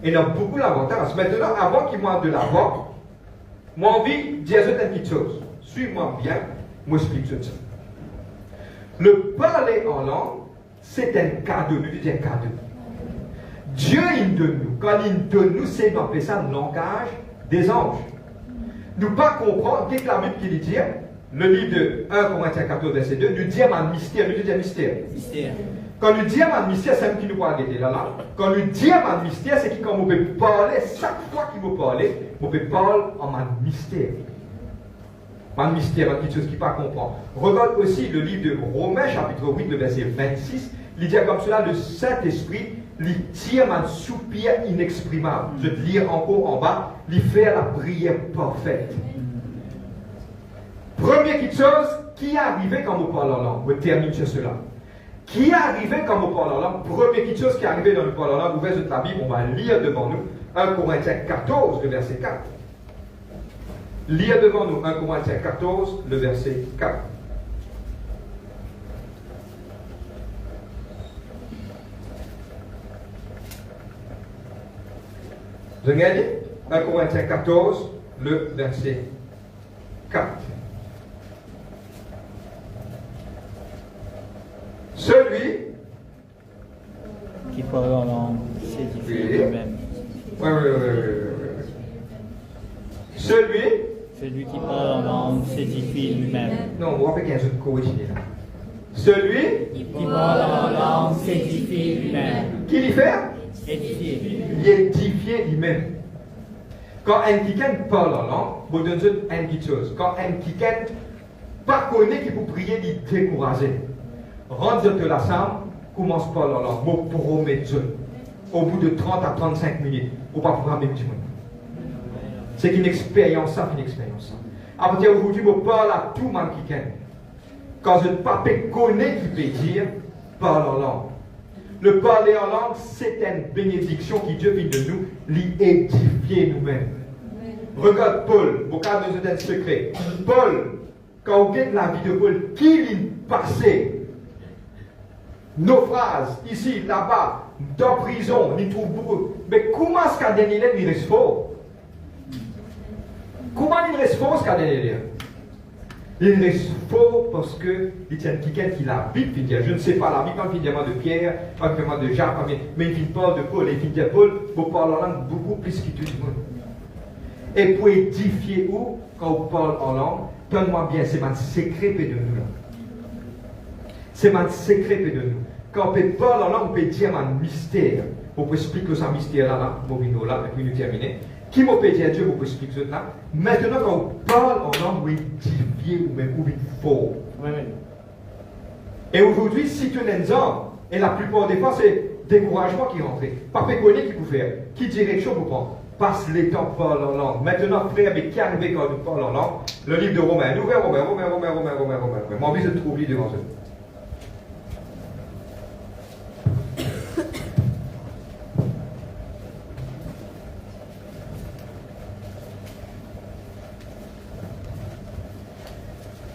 Il a beaucoup d'avantages. Maintenant, avant qu'il m'en de l'avoir, moi envie de dire une petite chose. Suis-moi bien, moi explique ça. Le parler en langue, c'est un cadeau. Nous disons un cadeau. Dieu, il donne nous. Quand il donne nous, c'est d'appeler ça le langage des anges. Nous pas comprendre, qu'est-ce que la Bible qui dit, le livre de 1 Corinthiens 14, verset 2, nous dit un mystère. Nous disons un mystère. Quand nous disons un mystère, c'est qui nous va arrêter là. Quand nous disons un mystère, c'est quand on peut parler, chaque fois qu'il veut parler, on peut parler en un mystère. Un mystère, quelque chose qui ne pas comprendre. Regarde aussi le livre de Romains, chapitre 8, le verset 26. Il dit comme cela, le Saint-Esprit, il tire un soupir inexprimable. Je te lire encore en bas, il fait la prière parfaite. Première petite chose, qui est arrivé quand on parle en langue? On termine sur cela. Qui est arrivé quand on parle en langue? Première petite chose qui est arrivée dans le parle en langue, ouvert de la Bible, on va lire devant nous 1 Corinthiens 14, le verset 4. Lire devant nous 1 Corinthiens 14, le verset 4. Vous regardez 1 Corinthiens 14, le verset 4. Celui qui parle en langue s'édifie lui-même. Oui. Celui qui parle en langue s'édifie lui-même. Non, on va pas qu'il y ait un jeu de co-étudié là. Celui Qui parle en langue s'édifie lui-même. qui l'y fait, Édifié. il édifie lui-même. Quand un quelqu'un parle en langue, vous donnez une petite chose. Quand un quelqu'un pas connaît qui vous prier, il décourager. Rentre de la salle, commence à parler en langue. Vous promettez. Au bout de 30 à 35 minutes, vous ne pouvez pas même du monde. C'est une expérience, ça, une expérience. À partir d'aujourd'hui, vous parlez à tout le monde qui connaît. Quand je ne pas connaît qui peut dire, parle en langue. Le parler en langue, c'est une bénédiction qui Dieu vient de nous, l'édifier nous-mêmes. Regarde Paul, au cas de un secret. Paul, quand vous regardez la vie de Paul, qui l'a passé? Nos phrases, ici, là-bas, dans la prison, on y trouve beaucoup. Mais comment est-ce qu'à Daniel il reste fort? Comment il reste fort, ce qu'à Daniel? Il reste faux parce que il y a quelqu'un qui la Bible, il dit, je ne sais pas la Bible, quand il dit de Pierre, quand il dit de Jacques, mais il parle de Paul, et il dit Paul, vous parlez en langue beaucoup plus que tout le monde. Et pour édifier où, quand on parle en langue, donne-moi bien, c'est mon secret de nous là. C'est mon secret de nous. Quand on parle en langue, on peut dire un mystère. On peut expliquer ce mystère là, là, et puis nous terminer. Qui m'a payé à Dieu pour expliquer cela? Maintenant, quand on parle en langue, on édifier ou même il faut. Et aujourd'hui, si tu es un homme, et la plupart des fois, c'est découragement qui rentre. Pas péconner qui peut faire. Qui direction vous prend? Passe les temps parle en langue. Maintenant, frère, mais qui arrive quand nous parle en langue? Le livre de Romains. Nous verrons Romains. Mon envie de trouver devant eux.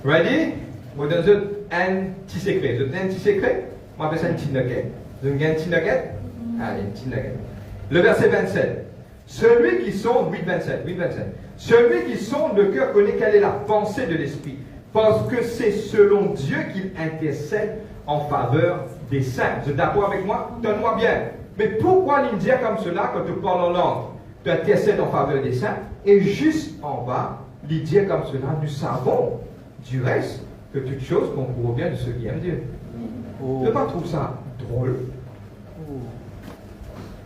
Ready? Vous donnez un petit secret. Vous donnez un petit secret? On appelle ça un petit nugget. Vous avez un petit nugget? Allez, un petit nugget. Le verset 27. Celui qui sonde, 8-27. Celui qui sonde le cœur connaît quelle est la pensée de l'esprit. Parce que c'est selon Dieu qu'il intercède en faveur des saints. Vous êtes d'accord avec moi? Donne-moi bien. Mais pourquoi l'Indien comme cela, quand tu parles en langue, tu intercèdes en faveur des saints? Et juste en bas, l'Indien comme cela, nous savons du reste que toute chose concourt bien de ceux qui aiment Dieu. Je ne pas trouver ça drôle.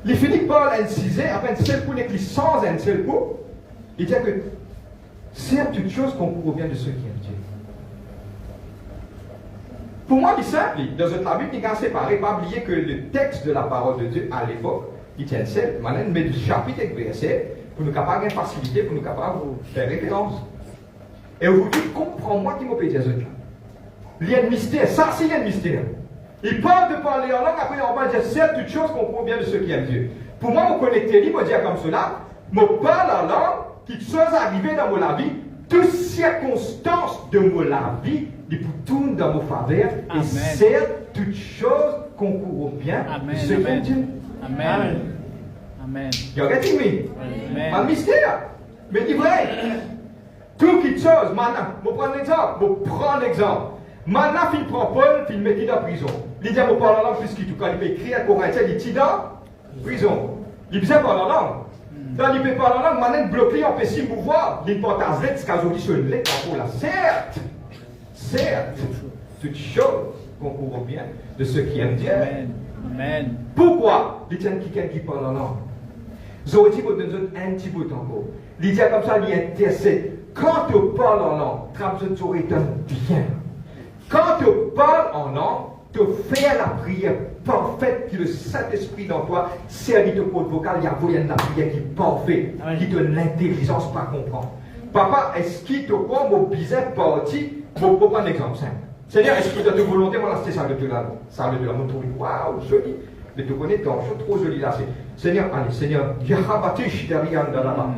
Il finit par inciser, après un seul coup n'est plus sans un seul coup. Il dit que c'est toute chose concourt bien de ceux qui aiment Dieu. Pour moi, il est simple. Dans la Bible, il est séparé. Pas oublier que le texte de la parole de Dieu à l'époque, il tient seul. Maintenant, il met du chapitre et verset pour nous capables de faciliter, pour nous capables de faire référence. Et aujourd'hui, comprends-moi qui m'a payé ça. Il y a un mystère, ça c'est un mystère. Il parle de parler en langue, après on va dire c'est toute chose qu'on comprend bien de ceux qui aiment Dieu. Pour moi, mon connecté, il m'a dit comme cela, me parle en langue, quelque chose arrivé dans mon vie, toutes circonstances de mon vie, il tourne dans mon faveur, et c'est toute chose qu'on comprend bien de ceux qui aiment Dieu. Amen. Amen. Il y a dit oui. Un mystère. Mais il est vrai. Tout quelque chose, maintenant, je prends l'exemple. Maintenant, il prend Paul, il met dans la prison. Il dit, je parle en langue, puisqu'il peut écrire à Corinthien, il dit dans la prison. Il peut parler en langue. Dans il peut parler en langue, maintenant, bloqué, on peut s'y mouvoir. Il porte à Z, ce qu'on dit sur une lettre, pour la certes, toute chose concourt bien de ceux qui aiment Dieu. Amen. Pourquoi? Il y a quelqu'un qui parle en langue. J'aurais dit, vous donnez un petit bout encore. Il dit comme ça, il intercède. Quand tu parles en langue, tu aurais bien. Quand tu parles en langue, tu fais la prière parfaite que le Saint-Esprit dans toi, servi de code vocal, il y a moyen de la prière qui est parfaite, qui donne l'intelligence pour comprendre. Papa, est-ce qu'il te prend mon bizarre parti pour prendre un exemple simple? C'est-à-dire, est-ce qu'il t'a de volonté, voilà, c'est ça le de la mon trouve, waouh, joli. Mais tu connais ton chose trop joli là. Seigneur, allez, Seigneur, Yahabatish derrière dans la main.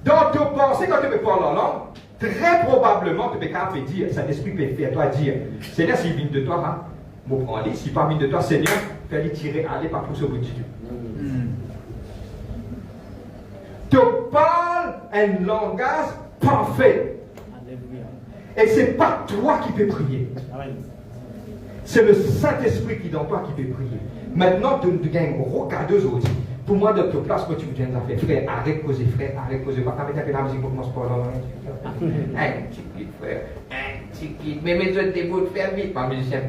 Dans tes pensées, quand tu me parles en langue, très probablement, tu peux quand même dire, Saint-Esprit peut faire toi dire, Seigneur, s'il vient de toi, hein, me prends-les. Si pas vient de toi, Seigneur, fais-les tirer, allez, pas pour ce bout de Dieu. Tu parles un langage parfait. Et ce n'est pas toi qui peux prier. C'est le Saint-Esprit qui dans toi qui peut prier. Maintenant, tu gagnes un gros cadeau aujourd'hui. Pour moi, de toute place, quand tu viens de la faire, frère, arrête de poser, frère, arrête de poser. Pas mettre la musique pour commencer par là. Un petit kit, frère, un petit kit. Mais mets-toi tes bouts de faire vite, pas musicien.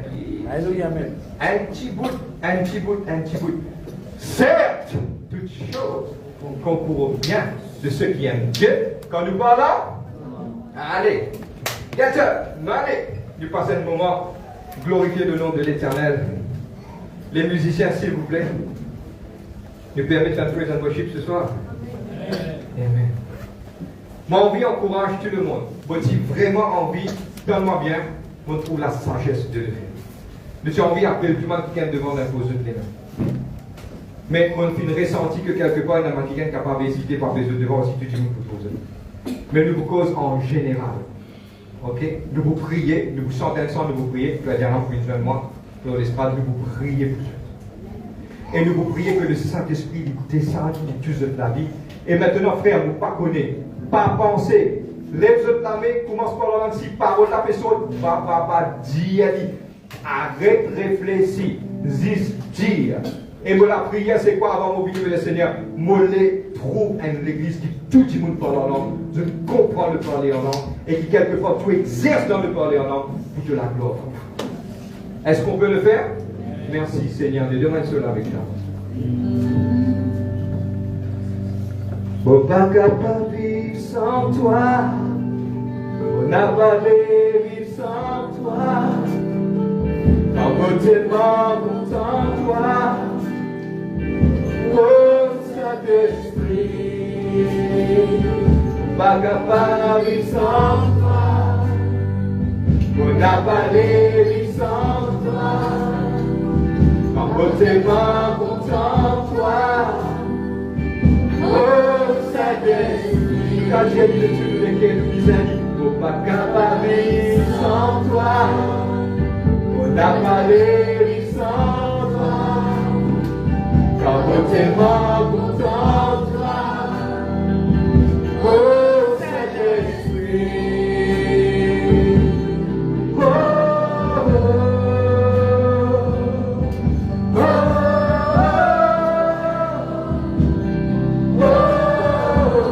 Alléluia, amen. Un petit bout, un petit bout, un petit bout. Certes, toutes choses concourent au bien de ceux qui aiment Dieu. Quand nous parlons, allez, allez, nous passons un moment, glorifier le nom de l'Éternel. Les musiciens, s'il vous plaît, nous permettent de praise and worship ce soir. Amen. Moi, envie encourage tout le monde. Moi, si vraiment envie, donne-moi bien, on trouve la sagesse de le faire. Nous avons envie d'appeler tout le monde qui vient devant d'imposer les mains. Mais on a ressenti que quelque part, il y a quelqu'un qui est capable d'hésiter par les autres devant aussi tout le monde pour poser. Mais nous vous cause en général. Ok? Nous vous priez, nous vous sentez ensemble, nous vous priez. La dernière fois, une mois, pour l'espace, nous vous priez pour ça. Et nous vous priez que le Saint-Esprit descende dans tous de la vie. Et maintenant, frère, nous pas connaître, pas penser. Lève-toi la main, commence par la langue, si parole la personne, pas dire. Arrête, réfléchis, dire. Et moi, la prière, c'est quoi avant mon vidéo, le Seigneur? Moi, trouve l'église qui tout le monde parle en langue, je comprends le parler en langue, et qui quelquefois tu exerces dans le parler en langue pour te la gloire. Est-ce qu'on peut le faire? Merci Seigneur, de demain cela avec nous. On n'est pas capable de vivre sans toi, on n'a pas de vivre sans toi. On est tellement content de toi, oh Saint-Esprit. On n'est pas capable de vivre sans toi, on n'a pas de vivre sans toi. On est tellement content de toi, oh Saint-Esprit. Quand j'ai dit tout le que nous disons, on n'est pas capable de vivre sans toi. On n'a pas les sans toi, car on est tellement content de toi, oh Saint-Esprit. Oh, oh, oh, oh, oh, oh, oh.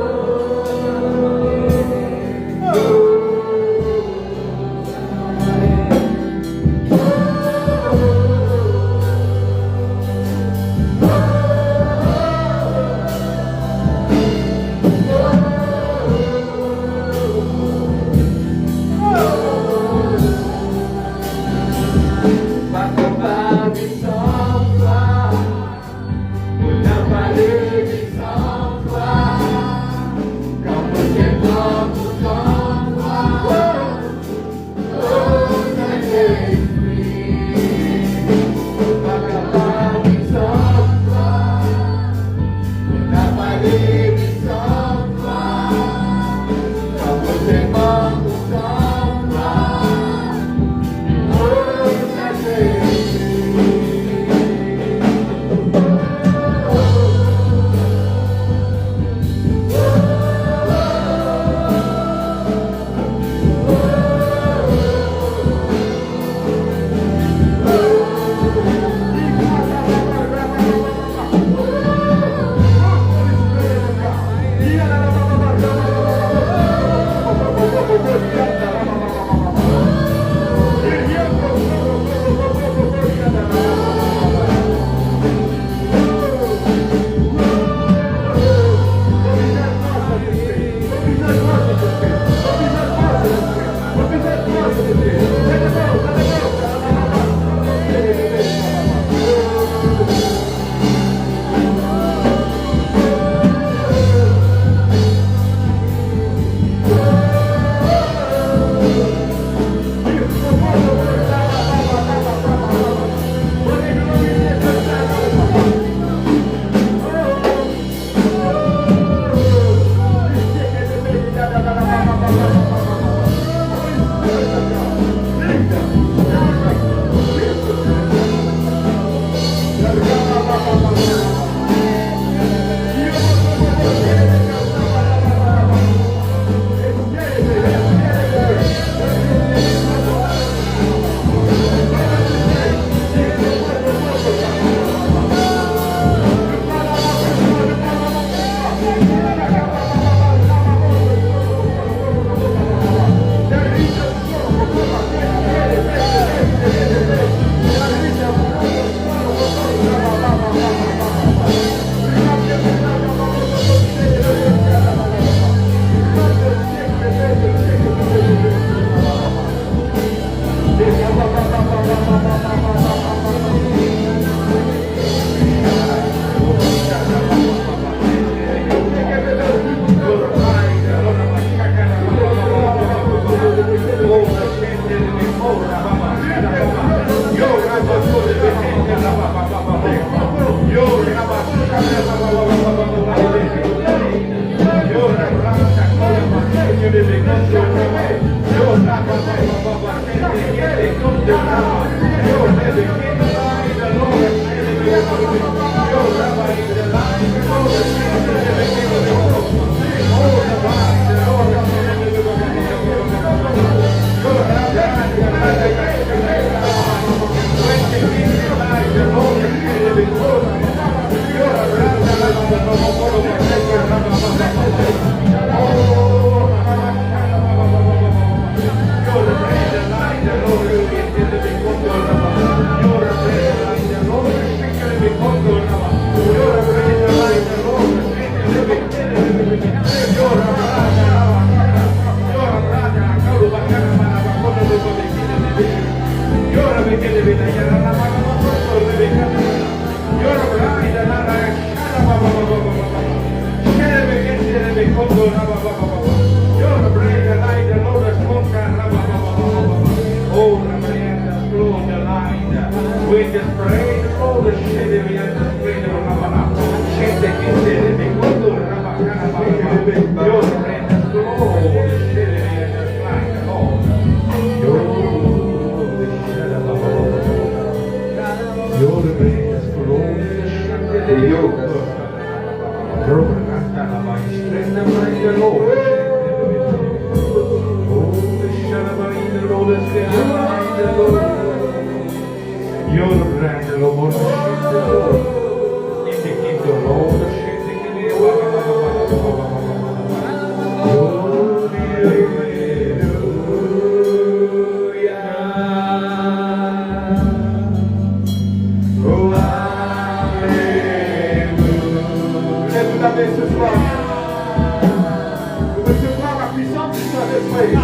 We just pray the Lord the shade we have to pray the Ramana. Shade the kid the Kondo Ramana. Your pray the Lord the shade we have to fly the Lord. Your the pray the Lord the shade the yoga. Ramana by strength by the Lord. Oh the Shalabari the Lord the shade by the Lord. You're the brand of Lord, indicate the Lord, ce soir, vous recevoir la puissance du Saint-Esprit.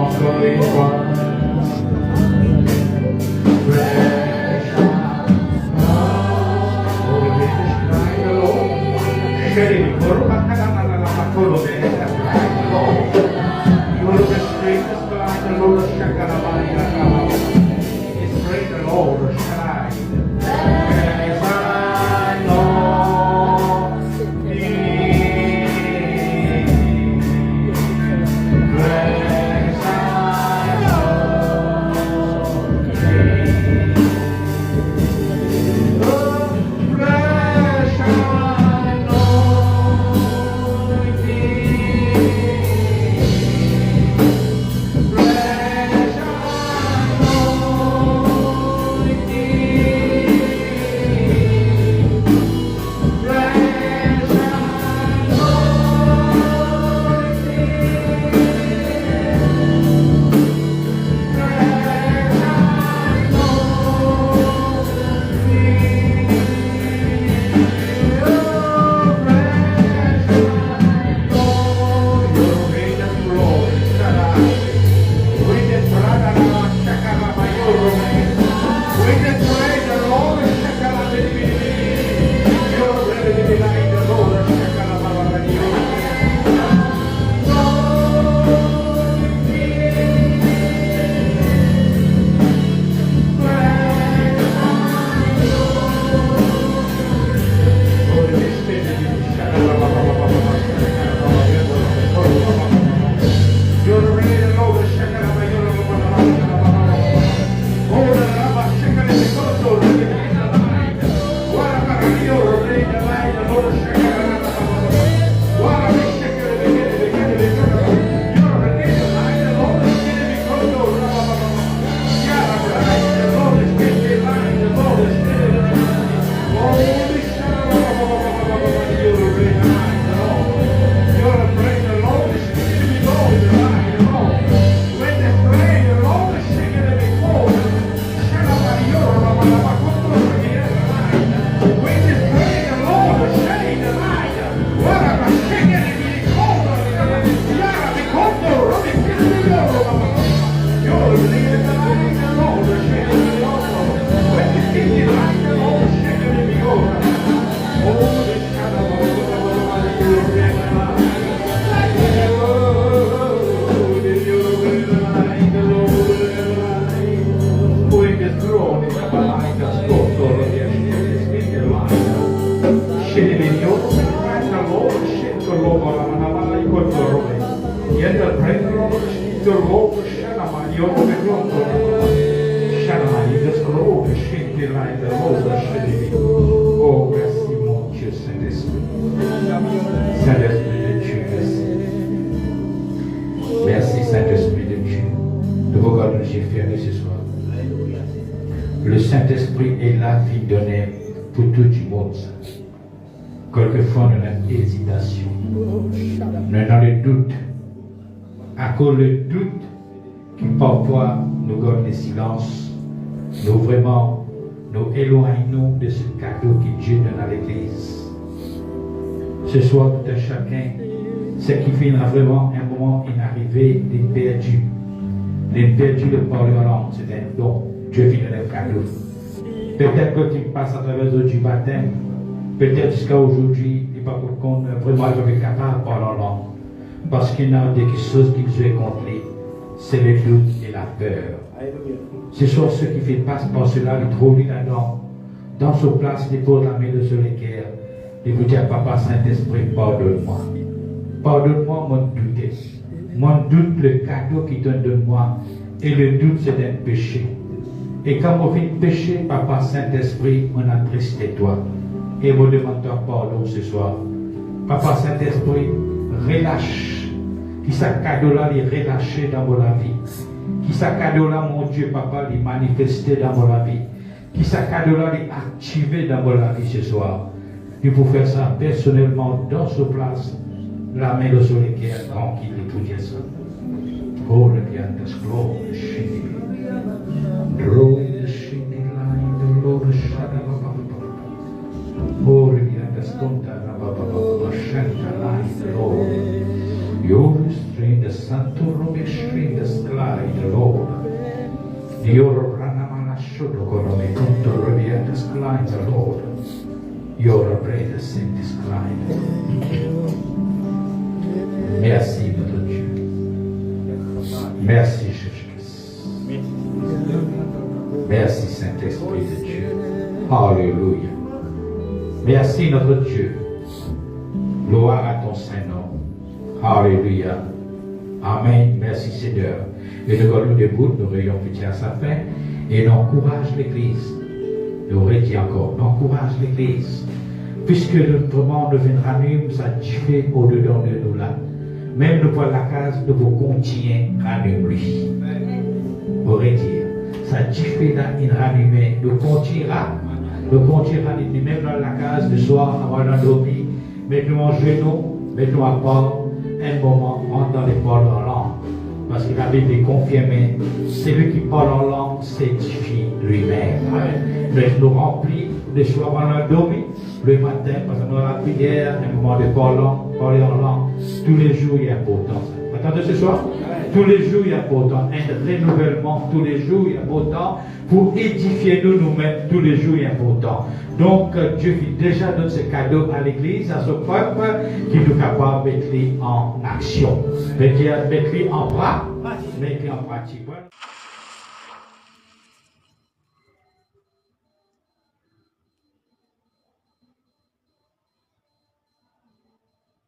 encore une fois. Oh, merci mon Dieu Saint-Esprit. Saint-Esprit de Dieu, merci. Merci Saint-Esprit de Dieu. De vos gardes, j'ai fermé ce soir. Le Saint-Esprit est la vie donnée pour tout le monde. Quelquefois, nous avons hésitation. Nous avons le doute. À cause du doute qui parfois nous garde le silence, nous vraiment nous éloignons de ce cadeau que Dieu donne à l'Église. Ce soir, tout un chacun, ce qui fait vraiment un moment inarrivé, des perdus. Les perdus de parler en langue, c'est un don. Dieu vient donner un cadeau. Peut-être que tu passes à travers du baptême, peut-être jusqu'à aujourd'hui, il n'est pas vraiment capable de parler en langue. Parce qu'il y a des choses qui nous ont contre lui, c'est le doute et la peur. Ce sont ceux qui font passer par cela, ils trouvent là-dedans. Dans ce place, ils posent la main sur les cœurs. Ils vous disent, Papa Saint-Esprit, pardonne-moi. Pardonne-moi mon doute. Mon doute, le cadeau qui donne de moi. Et le doute, c'est un péché. Et quand on fait péché, Papa Saint-Esprit, on a tristé toi. Et on demande pardon ce soir. Papa Saint-Esprit, relâche. Qui sa cadeau-là est relâché dans mon vie. Qui sa cadeau-là, mon Dieu, Papa, est manifesté dans mon vie. Qui sa cadeau-là est activé dans mon vie ce soir. Il faut faire ça personnellement dans ce place. La main de sur les cœurs tranquille et tout dire ça. Oh, le bien de ce gloire, le chini. Drôle de chini, de l'eau de chada, oh, le bien de ce compte, la chanta, de l'eau. You're restrained the Santurumi Shrindas Glide, Lord. Your Ranamana Shudokoromi Kunturubiatas Glide, Lord. Your Breda Saintis Glide. Merci, notre Dieu. Merci, Jésus-Christ. Merci, Saint-Esprit de Dieu. Alléluia. Merci, notre Dieu. Gloire à ton Saint-Nom. Alléluia. Amen. Merci, Seigneur. Et nous allons debout, nous ayons pitié à sa fin et nous encourage l'Église. Nous redis encore, nous encourage l'Église. Puisque notre monde ne viendra nous, ça fait au-dedans de nous là. Même nous voir la case, nous vous continuer à nous lui. Vous redire, ça fait là, il ranime, nous continuera. Nous continuera, même dans la case du soir, avant d'endormir, mettons en genou, mettons à part, un moment, rentre dans les paroles en langue. Parce que la Bible est confirmée, celui qui parle en langue s'édifie lui-même. Nous remplis de choix avant d'endormir, le matin, parce que dans la prière, un moment de parler en langue, tous les jours il y a important. Attendez ce soir, tous les jours il y a important. Un renouvellement, tous les jours il y a important. Pour édifier nous-mêmes, tous les jours il y a important. Donc Dieu fait déjà donner ce cadeau à l'Église, à ce peuple, qui nous capable de mettre en action, mettre en pratique.